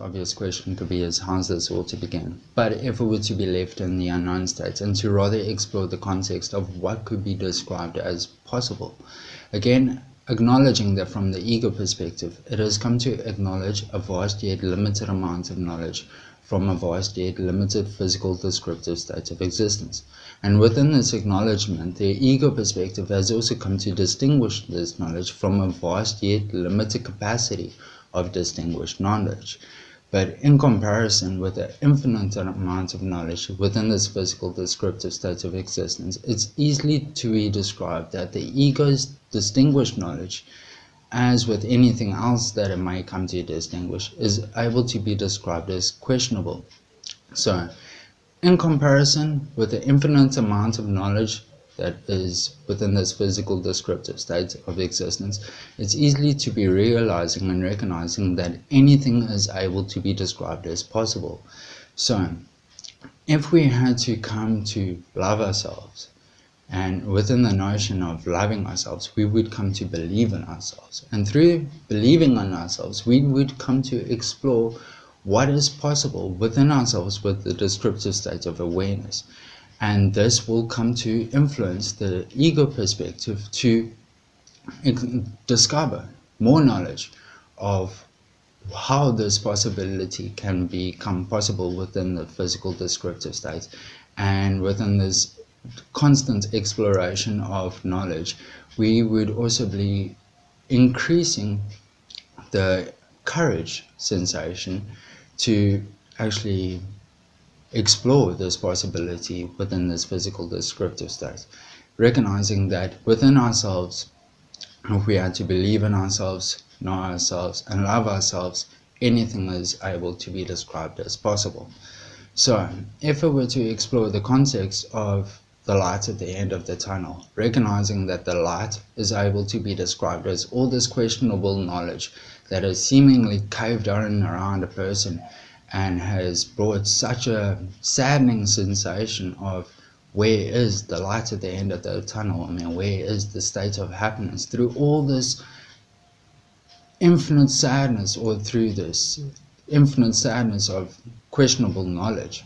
obvious question could be is, how's this all to begin? But if it were to be left in the unknown state and to rather explore the context of what could be described as possible, again, acknowledging that from the ego perspective, it has come to acknowledge a vast yet limited amount of knowledge from a vast yet limited physical descriptive state of existence. And within this acknowledgement, the ego perspective has also come to distinguish this knowledge from a vast yet limited capacity of distinguished knowledge. But in comparison with the infinite amount of knowledge within this physical descriptive state of existence, it's easily to be described that the ego's distinguished knowledge, as with anything else that it may come to distinguish, is able to be described as questionable. So, in comparison with the infinite amount of knowledge that is within this physical descriptive state of existence, it's easily to be realizing and recognizing that anything is able to be described as possible. So, if we had to come to love ourselves, and within the notion of loving ourselves, we would come to believe in ourselves. And through believing in ourselves, we would come to explore what is possible within ourselves with the descriptive state of awareness. And this will come to influence the ego perspective to discover more knowledge of how this possibility can become possible within the physical descriptive state. And within this constant exploration of knowledge, we would also be increasing the courage sensation to actually explore this possibility within this physical descriptive state, recognizing that within ourselves, if we had to believe in ourselves, know ourselves, and love ourselves, anything is able to be described as possible. So, if we were to explore the context of the light at the end of the tunnel, recognizing that the light is able to be described as all this questionable knowledge that has seemingly caved in around a person and has brought such a saddening sensation of where is the light at the end of the tunnel? I mean, where is the state of happiness? Through all this infinite sadness, or through this infinite sadness of questionable knowledge,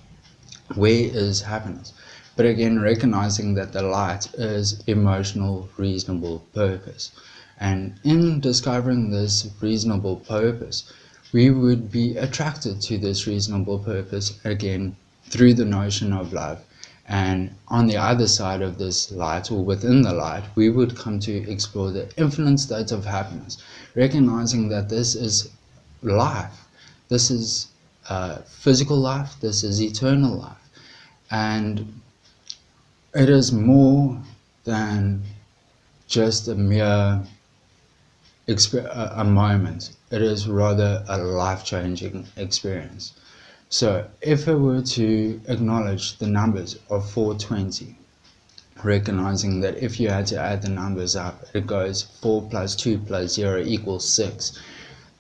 where is happiness? But again, recognizing that the light is emotional, reasonable purpose. And in discovering this reasonable purpose, we would be attracted to this reasonable purpose again through the notion of love. And on the other side of this light, or within the light, we would come to explore the infinite state of happiness, recognizing that this is life. This is physical life, this is eternal life. And it is more than just a mere a moment. It is rather a life-changing experience. So if I were to acknowledge the numbers of 420, recognizing that if you had to add the numbers up, it goes 4 plus 2 plus 0 equals 6.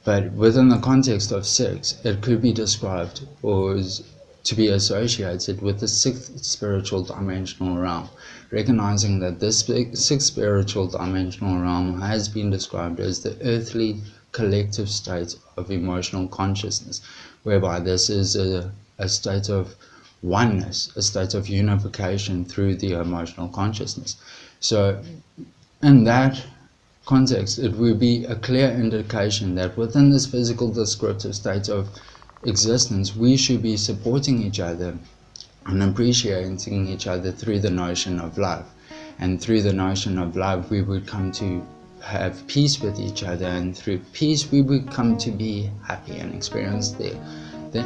But within the context of 6, it could be described or is to be associated with the 6th spiritual dimensional realm, recognizing that this 6th spiritual dimensional realm has been described as the earthly collective state of emotional consciousness, whereby this is a state of oneness, a state of unification through the emotional consciousness. So in that context, it would be a clear indication that within this physical descriptive state of existence, we should be supporting each other and appreciating each other through the notion of love. And through the notion of love, we would come to have peace with each other, and through peace we would come to be happy and experience the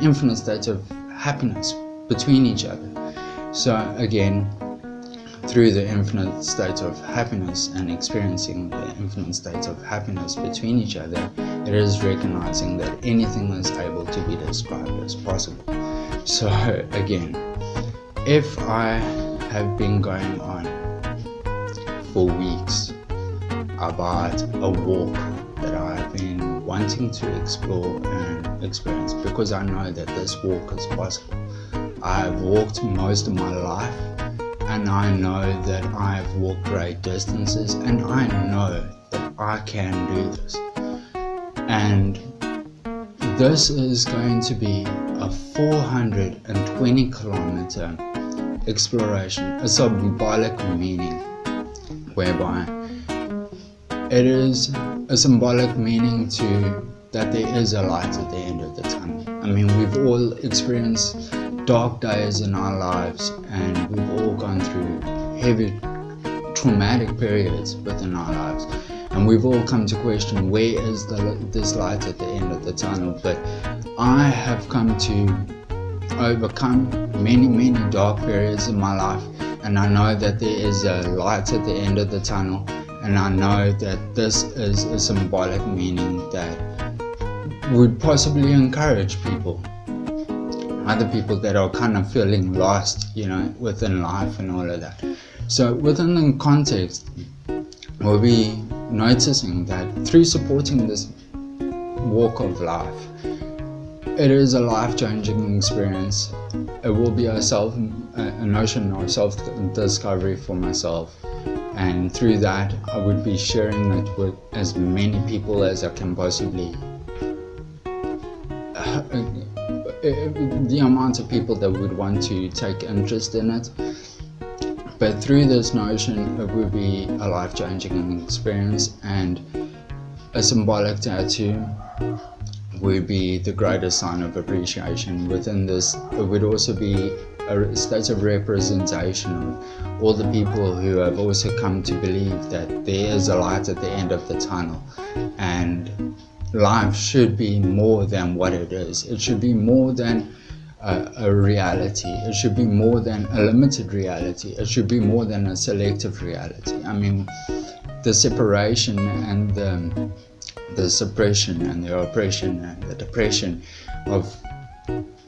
infinite state of happiness between each other. So again, through the infinite state of happiness and experiencing the infinite state of happiness between each other, it is recognizing that anything is able to be described as possible. So again, if I have been going on for weeks about a walk that I've been wanting to explore and experience, because I know that this walk is possible. I've walked most of my life, and I know that I've walked great distances, and I know that I can do this. And This is going to be a 420 kilometer exploration, a symbolic meaning, whereby it is a symbolic meaning to that there is a light at the end of the tunnel. I mean, we've all experienced dark days in our lives, and we've all gone through heavy traumatic periods within our lives, and we've all come to question, where is this light at the end of the tunnel? But I have come to overcome many dark periods in my life, and I know that there is a light at the end of the tunnel, and I know that this is a symbolic meaning that would possibly encourage people, other people that are kind of feeling lost, within life and all of that. So within the context, we'll be noticing that through supporting this walk of life, it is a life-changing experience. It will be a notion of self-discovery for myself, and through that I would be sharing it with as many people as I can possibly. The amount of people that would want to take interest in it. But through this notion, it will be a life-changing experience, and a symbolic tattoo would be the greatest sign of appreciation. Within this, it would also be a state of representation of all the people who have also come to believe that there is a light at the end of the tunnel, and life should be more than what it is. It should be more than a reality. It should be more than a limited reality. It should be more than a selective reality. I mean, the separation and the suppression and the oppression and the depression of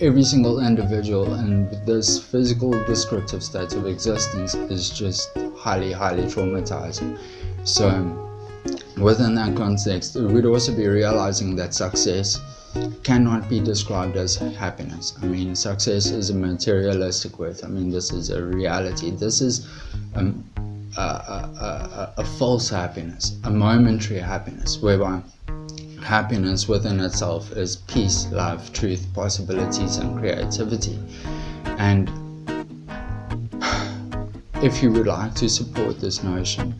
every single individual in this physical descriptive state of existence is just highly traumatizing. So within that context, we would also be realizing that success cannot be described as happiness. I mean, success is a materialistic word. I mean, this is a reality. This is a false happiness, a momentary happiness, whereby happiness within itself is peace, love, truth, possibilities, and creativity. And if you would like to support this notion,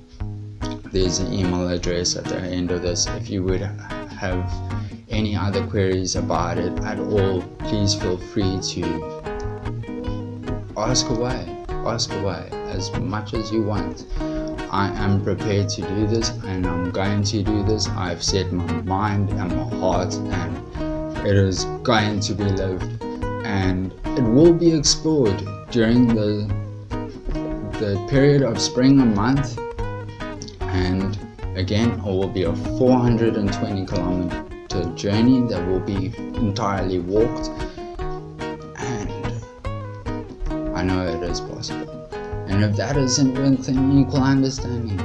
there's an email address at the end of this. If you would have any other queries about it at all, please feel free to ask away as much as you want. I am prepared to do this, and I'm going to do this. I've set my mind and my heart, and it is going to be lived, and it will be explored during the period of spring a month. And again, it will be a 420 kilometer journey that will be entirely walked, and I know it is possible. And if that isn't within equal understanding,